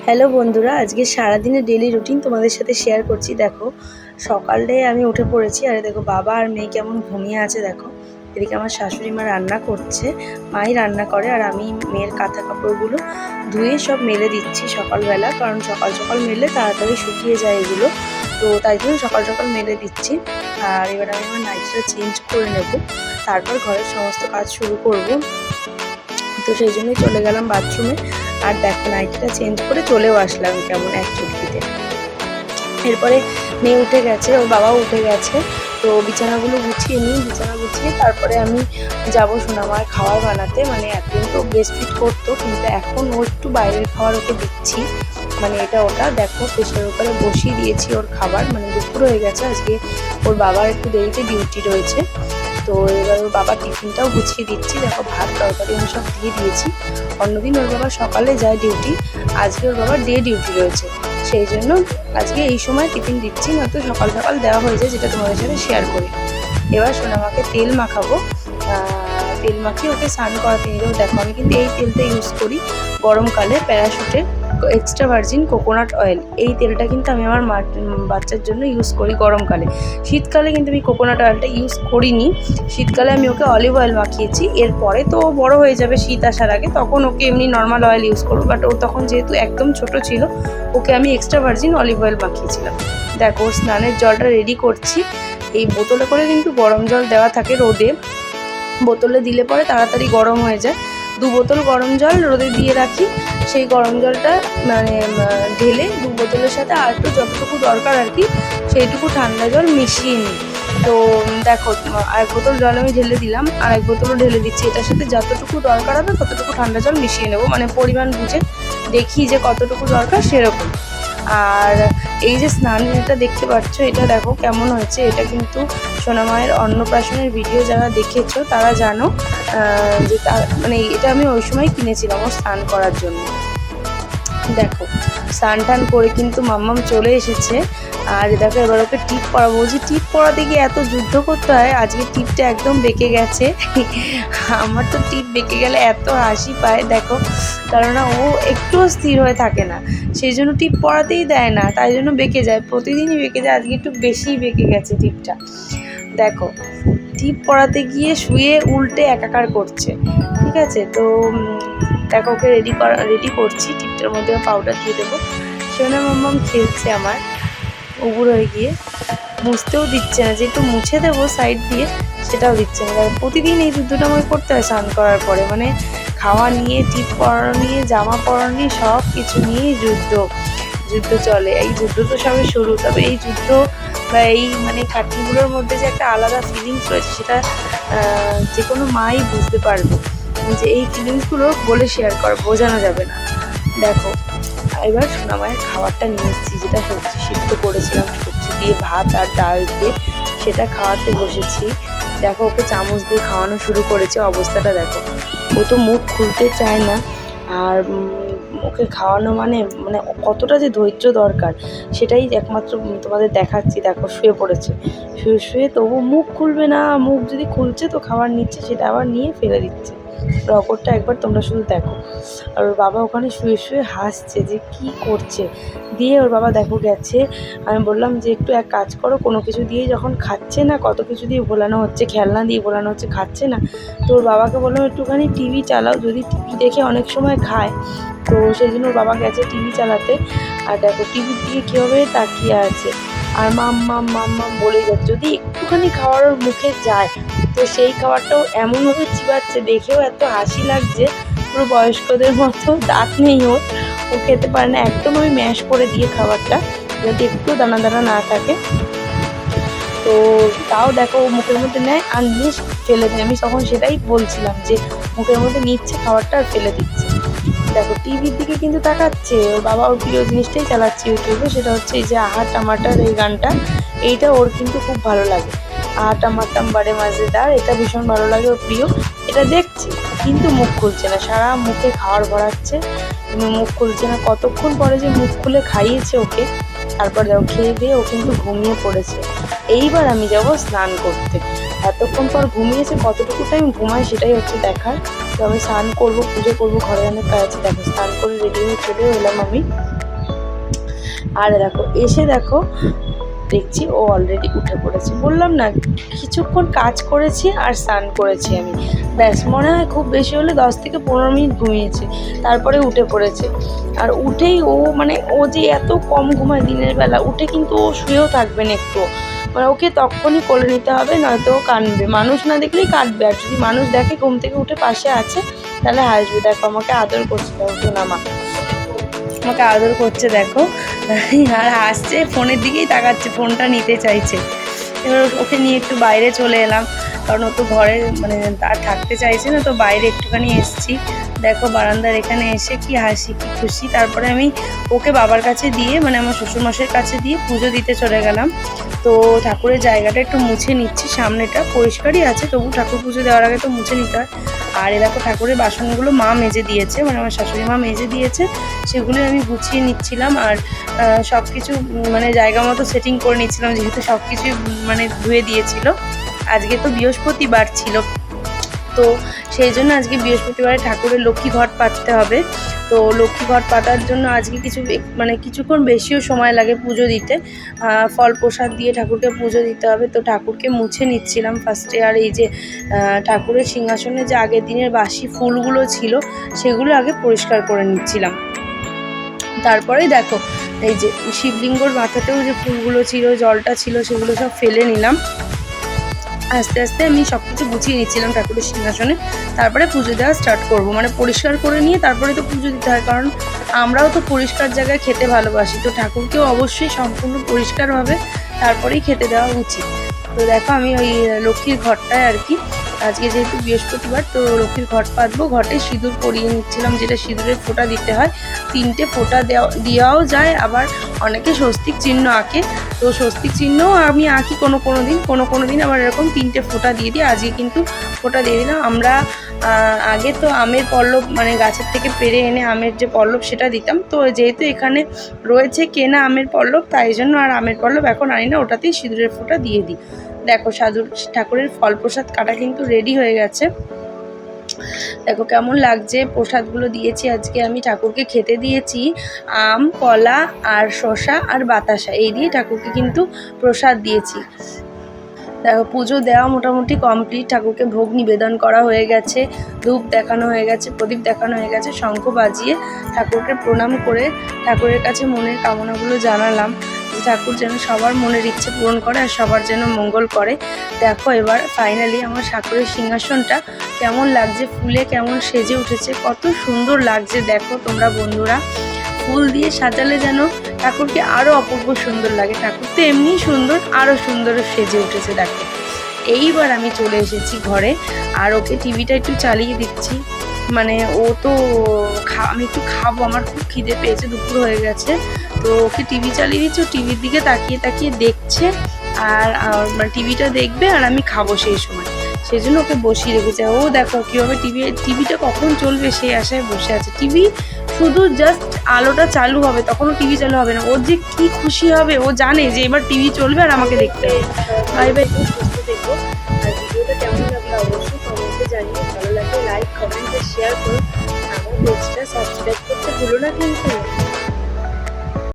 Hello বন্ধুরা, আজকে সারাদিনের ডেলি রুটিন তোমাদের সাথে শেয়ার করছি। দেখো, সকালে আমি উঠে পড়েছি। আর দেখো বাবা আর মেয়ে কেমন ঘুমিয়ে আছে। দেখো এদিকে আমার শাশুড়ি মা রান্না করছে, মাই রান্না করে, আর আমি মেয়ের কাঁথা কাপড়গুলো ধুয়ে সব মেলে দিচ্ছি সকালবেলা, কারণ সকাল সকাল মেলে তাড়াতাড়ি শুকিয়ে যায় এগুলো। তো তাই জন্য সকাল সকাল মেলে দিচ্ছি। আর এবার আমি আমার নাইটটা চেঞ্জ করে নেব, তারপর ঘরের সমস্ত কাজ শুরু করব। তো সেই জন্যই চলে গেলাম বাথরুমে। আর দেখো নাইটিটা চেঞ্জ করে চলেও আসলাম কেমন এক চুটকিতে। এরপরে মেয়ে উঠে গেছে, ওর বাবাও উঠে গেছে। তো বিছানাগুলো গুছিয়ে নিই, বিছানা গুছিয়ে তারপরে আমি যাবো সোনামার খাবার বানাতে। মানে একদিন তো ব্রেস্ট ফিড করতো, কিন্তু এখন ও একটু বাইরের খাবার ওকে দিচ্ছি, মানে এটা ওটা। দেখো প্রেশার কুকারে বসিয়ে দিয়েছি ওর খাবার, মানে দুপুর হয়ে গেছে। আজকে ওর বাবার একটু দেরিতে ডিউটি রয়েছে। তো এবার ওর বাবার টিফিনটাও গুছিয়ে দিচ্ছি। দেখো ভাত তরকারি আমি সব দিয়ে দিয়েছি। অন্যদিন ওর বাবা সকালে যায় ডিউটি, আজকে ওর বাবার ডে ডিউটি রয়েছে, সেই জন্য আজকে এই সময় টিফিন দিচ্ছি, নয়তো সকাল সকাল দেওয়া হয়ে যায়, যেটা তোমাদের সাথে শেয়ার করি। এবার সোনামাকে তেল মাখাবো, তেল মাখিয়ে ওকে স্নান করাতে নিয়ে যাবো। দেখো আমি কিন্তু এই তেলটা ইউজ করি গরমকালে, প্যারাশুটের এক্সট্রা ভার্জিন কোকোনাট অয়েল। এই তেলটা কিন্তু আমি আমার বাচ্চার জন্য ইউজ করি গরমকালে। শীতকালে কিন্তু আমি কোকোনাট অয়েলটা ইউজ করিনি। শীতকালে আমি ওকে অলিভ অয়েল মাখিয়েছি। এরপরে তো ও বড়ো হয়ে যাবে, শীত আসার আগে, তখন ওকে এমনি নর্মাল অয়েল ইউজ করবো। বাট ও তখন যেহেতু একদম ছোট ছিল, ওকে আমি এক্সট্রা ভার্জিন অলিভ অয়েল মাখিয়েছিলাম। দেখো স্নানের জলটা রেডি করছি। এই বোতলে করে কিন্তু গরম জল দেওয়া থাকে রোদে, বোতলে দিলে পরে তাড়াতাড়ি গরম হয়ে যায়। 2 বোতল গরম জল রোদে দিয়ে রাখি, সেই গরম জলটা মানে ঢেলে 2 বোতলের সাথে আর একটু যতটুকু দরকার আর কি সেইটুকু ঠান্ডা জল মিশিয়ে নিই। তো দেখো 1 বোতল জল আমি ঢেলে দিলাম, আর 1 বোতলও ঢেলে দিচ্ছি। এটার সাথে যতটুকু দরকার হবে ততটুকু ঠান্ডা জল মিশিয়ে নেবো, মানে পরিমাণ বুঝে দেখি যে কতটুকু দরকার সেরকম। আর এই যে স্নান যেটা দেখতে পাচ্ছ, এটা দেখো কেমন হয়েছে। এটা কিন্তু সোনামায়ের অন্নপ্রাশনের ভিডিও যারা দেখেছো তারা জানো যে মানে এটা আমি ওই সময় কিনেছিলাম ও স্নান করার জন্য। দেখো স্নান টান করে কিন্তু মাম্মাম চলে এসেছে। আর দেখো এবার ওকে টিপ পরাবো। বলছি টিপ পরাতে গিয়ে এত যুদ্ধ করতে হয়, আজকে টিপটা একদম বেঁকে গেছে। আমার তো টিপ বেঁকে গেলে এত হাসি পায় দেখো, কেননা ও একটুও স্থির হয়ে থাকে না, সেই জন্য টিপ পরাতেই দেয় না, তাই জন্য বেঁকে যায়, প্রতিদিনই বেঁকে যায়। আজকে একটু বেশিই বেঁকে গেছে টিপটা। দেখো টিপ পরাতে গিয়ে শুয়ে উল্টে একাকার করছে। ঠিক আছে, তো দেখো ওকে রেডি করছি। টিপটার মধ্যে পাউডার দিয়ে দেবো। সোনা মাম্মাম খেলছে আমার, উবুর হয়ে গিয়ে মুছতেও দিচ্ছে না, যে একটু মুছে দেবো সাইড দিয়ে সেটাও দিচ্ছে না। প্রতিদিন এই যুদ্ধটা আমাকে করতে হয় স্নান করার পরে, মানে খাওয়া নিয়ে, টিপ পরানো নিয়ে, জামা পরানো নিয়ে, সব কিছু নিয়েই যুদ্ধ চলে। এই যুদ্ধ তো সবে শুরু, তবে এই যুদ্ধ বা এই মানে কার্টুনগুলোর মধ্যে যে একটা আলাদা ফিলিংস রয়েছে, সেটা যে কোনো মাই বুঝতে পারবে, যে এই ফিলিংসগুলো বলে বোঝানো যাবে না। দেখো এবার সোনামায়ের খাবারটা নিয়ে এসেছি, যেটা সবজি সিদ্ধ করেছিলাম সবজি দিয়ে, ভাত আর ডাল দিয়ে, সেটা খাওয়াতে বসেছি। দেখো ওকে চামচ দিয়ে খাওয়ানো শুরু করেছে, অবস্থাটা দেখো। ও তো মুখ খুলতে চায় না। আর ওকে খাওয়ানো মানে মানে কতটা যে ধৈর্য দরকার সেটাই একমাত্র তোমাদের দেখাচ্ছি। দেখো শুয়ে পড়েছে, শুয়ে তবু মুখ খুলবে না। মুখ যদি খুলছে তো খাবার নিচ্ছে, সেটা আবার নিয়ে ফেলে দিচ্ছে। রকরটা একবার তোমরা শুধু দেখো। আর ওর বাবা ওখানে শুয়ে হাসছে যে কি করছে। দিয়ে ওর বাবা দেখো গেছে। আমি বললাম যে একটু এক কাজ করো, কোনো কিছু দিয়ে যখন খাচ্ছে না, কত কিছু দিয়ে ভোলানো হচ্ছে, খেলনা দিয়ে ভোলানো হচ্ছে, খাচ্ছে না, তো ওর বাবাকে বললাম একটুখানি টিভি চালাও, যদি টিভি দেখে অনেক সময় খায়। তো সেই জন্য ওর বাবা গেছে টিভি চালাতে। আর দেখো টিভির দিকে কীভাবে তাকিয়ে আছে, আর মাম বলেই যাচ্ছে। যদি একটুখানি খাওয়ার ওর মুখে যায়, তো সেই খাবারটাও এমনভাবে চিবাচ্ছে, দেখেও এত হাসি লাগছে, পুরো বয়স্কদের মতো। দাঁত নেই ওর, ও খেতে পারে না একদম। আমি ম্যাশ করে দিয়ে খাবারটা, যাতে একটু দানা দানা না থাকে। তো তাও দেখো ও মুখের মধ্যে নেয় আর নিয়ে ফেলে দেয়। আমি তখন সেটাই বলছিলাম যে মুখের মধ্যে নিচ্ছে খাবারটা আর ফেলে দিচ্ছে। দেখো টিভির দিকে কিন্তু তাকাচ্ছে, ওর বাবা ওর প্রিয় জিনিসটাই চালাচ্ছে ইউটিউবে, সেটা হচ্ছে এই যে আহা টামাটার এই গানটা। এইটা ওর কিন্তু খুব ভালো লাগে, আহা টামাটাম বাড়ে মজেদার, এটা ভীষণ ভালো লাগে, ওর প্রিয়। এটা দেখছি কিন্তু মুখ খুলছে না, সারা মুখে খাবার ভরাচ্ছে কিন্তু মুখ খুলছে না। কতক্ষণ পরে যে মুখ খুলে খাইয়েছে ওকে, তারপর দেখো খেয়ে দিয়ে ও কিন্তু ঘুমিয়ে পড়েছে। এইবার আমি যাব স্নান করতে। এতক্ষণ পর ঘুমিয়েছে, কতটুকু টাইম ঘুমায় সেটাই হচ্ছে দেখার। তো আমি স্নান করবো, পুজো করবো, ঘরে অনেক কাজ আছে। দেখো স্নান করে রেডি হয়ে চলে এলাম আমি আর দেখো এসে দেখো দেখছি ও অলরেডি উঠে পড়েছে। বললাম না কিছুক্ষণ কাজ করেছি আর স্নান করেছি আমি, ব্যাস মনে হয় খুব বেশি হলে 10 থেকে 15 মিনিট ঘুমিয়েছে, তারপরে উঠে পড়েছে। আর উঠেই ও মানে ও যে এত কম ঘুমায় দিনের বেলা, উঠে কিন্তু ও শুয়েও থাকবে না একটু, মানে ওকে তখনই কোলে নিতে হবে, নয়তো ও কাঁদবে, মানুষ না দেখলেই কাঁদবে। আর যদি মানুষ দেখে ঘুম থেকে উঠে পাশে আছে তাহলে হাসবে। দেখো আমাকে আদর করছে, দেখো না মা আমাকে আদর করছে দেখো, আর হাসছে, ফোনের দিকেই তাকাচ্ছে, ফোনটা নিতে চাইছে। এবার ওকে নিয়ে একটু বাইরে চলে এলাম, কারণ ও তো ঘরে মানে আর থাকতে চাইছে না, তো বাইরে একটুখানি এসছি। দেখো বারান্দার এখানে এসে কি হাসি কি খুশি। তারপরে আমি ওকে বাবার কাছে দিয়ে মানে আমার শ্বশুরমশাইয়ের কাছে দিয়ে পুজো দিতে চলে গেলাম। তো ঠাকুরের জায়গাটা একটু মুছে নিচ্ছি, সামনেটা পরিষ্কারই আছে, তবু ঠাকুর পুজো দেওয়ার আগে তো মুছে নিতে হয়। আর এ দেখো ঠাকুরের বাসনগুলো মা মেজে দিয়েছে, মানে আমার শাশুড়ি মা মেজে দিয়েছে, সেগুলো আমি গুছিয়ে নিচ্ছিলাম। আর সব কিছু মানে জায়গা মতো সেটিং করে নিচ্ছিলাম, যেহেতু সব কিছুই মানে ধুয়ে দিয়েছিল। আজকে তো বৃহস্পতিবার ছিল, তো সেই জন্য আজকে বৃহস্পতিবারে ঠাকুরের লক্ষ্মী ঘট পাততে হবে। তো লক্ষ্মী ঘট পাতার জন্য আজকে মানে কিছুক্ষণ বেশিও সময় লাগে পুজো দিতে, ফল প্রসাদ দিয়ে ঠাকুরকে পুজো দিতে হবে। তো ঠাকুরকে মুছে নিচ্ছিলাম ফার্স্টে। আর এই যে ঠাকুরের সিংহাসনে যে আগের দিনের বাসি ফুলগুলো ছিল সেগুলো আগে পরিষ্কার করে নিচ্ছিলাম। তারপরেই দেখো এই যে শিবলিঙ্গর মাথাতেও যে ফুলগুলো ছিল, জলটা ছিল, সেগুলো সব ফেলে নিলাম। আস্তে আস্তে আমি সব কিছু গুছিয়ে নিচ্ছিলাম ঠাকুরের সিংহাসনে। তারপরে পুজো দেওয়া স্টার্ট করব, মানে পরিষ্কার করে নিয়ে তারপরে তো পুজো দিতে হয়, কারণ আমরাও তো পরিষ্কার জায়গায় খেতে ভালোবাসি, তো ঠাকুরকেও অবশ্যই সম্পূর্ণ পরিষ্কারভাবে তারপরেই খেতে দেওয়া উচিত। তো দেখো আমি ওই লক্ষ্মীর ঘরটায় আর কি, আজকে যেহেতু বৃহস্পতিবার তো লক্ষ্মীর ঘট পাতবো, ঘটে সিঁদুর পরিয়ে নিচ্ছিলাম, যেটা সিঁদুরের ফোঁটা দিতে হয়। 3টে ফোঁটা দেওয়াও যায়, আবার অনেকে স্বস্তিক চিহ্ন আঁকে, তো স্বস্তিক চিহ্নও আমি আঁকি কোনো দিন আবার এরকম 3টে ফোঁটা দিয়ে দিই। আজকে কিন্তু ফোঁটা দিয়ে দিলাম। আমরা আগে তো আমের পল্লব মানে গাছের থেকে পেড়ে এনে আমের যে পল্লব সেটা দিতাম, তো যেহেতু এখানে রয়েছে কেনা আমের পল্লব, তাই জন্য আর আমের পল্লব এখন আনি না, ওটাতেই সিঁদুরের ফোঁটা দিয়ে দিই। দেখো ঠাকুরের ফল প্রসাদ কাটা কিন্তু রেডি হয়ে গেছে। দেখো কেমন লাগছে, প্রসাদগুলো দিয়েছি আজকে আমি ঠাকুরকে, খেতে দিয়েছি আম, কলা আর শসা আর বাতাসা, এই দিয়ে ঠাকুরকে কিন্তু প্রসাদ দিয়েছি। দেখো পুজো দেওয়া মোটামুটি কমপ্লিট, ঠাকুরকে ভোগ নিবেদন করা হয়ে গেছে, ধূপ দেখানো হয়ে গেছে, প্রদীপ দেখানো হয়ে গেছে, শঙ্খ বাজিয়ে ঠাকুরকে প্রণাম করে ঠাকুরের কাছে মনের কামনাগুলো জানালাম, যে ঠাকুর যেন সবার মনের ইচ্ছে পূরণ করে আর সবার যেন মঙ্গল করে। দেখো এবার ফাইনালি আমার ঠাকুরের সিংহাসনটা কেমন লাগছে, ফুলে কেমন সেজে উঠেছে, কত সুন্দর লাগছে দেখো তোমরা বন্ধুরা। ফুল দিয়ে সাজালে যেন ঠাকুরকে আরও অপূর্ব সুন্দর লাগে, ঠাকুর তো এমনিই সুন্দর, আরও সুন্দর সেজে উঠেছে দেখো। এইবার আমি চলে এসেছি ঘরে, আর ওকে টিভিটা একটু চালিয়ে দিচ্ছি, মানে ও তো আমি একটু খাবো, আমার খুব খিদে পেয়েছে, দুপুর হয়ে গেছে, তো ওকে টিভি চালিয়ে দিচ্ছি, ও টিভির দিকে তাকিয়ে তাকিয়ে দেখছে, আর মানে টিভিটা দেখবে আর আমি খাবো সেই সময়, সেই জন্য ওকে বসিয়ে রেখেছে। ও দেখো কীভাবে টিভিটা কখন চলবে সেই আশায় বসে আছে। টিভি শুধু জাস্ট আলোটা চালু হবে, তখনও টিভি চালু হবে না, ওর যে কী খুশি হবে, ও জানে যে এবার টিভি চলবে আর আমাকে দেখতে হবে। বাই বাই, খুব সুস্থ দেখো। আর ভিডিওটা কেমন লাগলো অবশ্যই কমেন্টে জানিয়ে, ভালো লাগলে লাইক কমেন্ট শেয়ার করুন, আমার পেজটা সাবস্ক্রাইব করতে ভুলো না কিন্তু।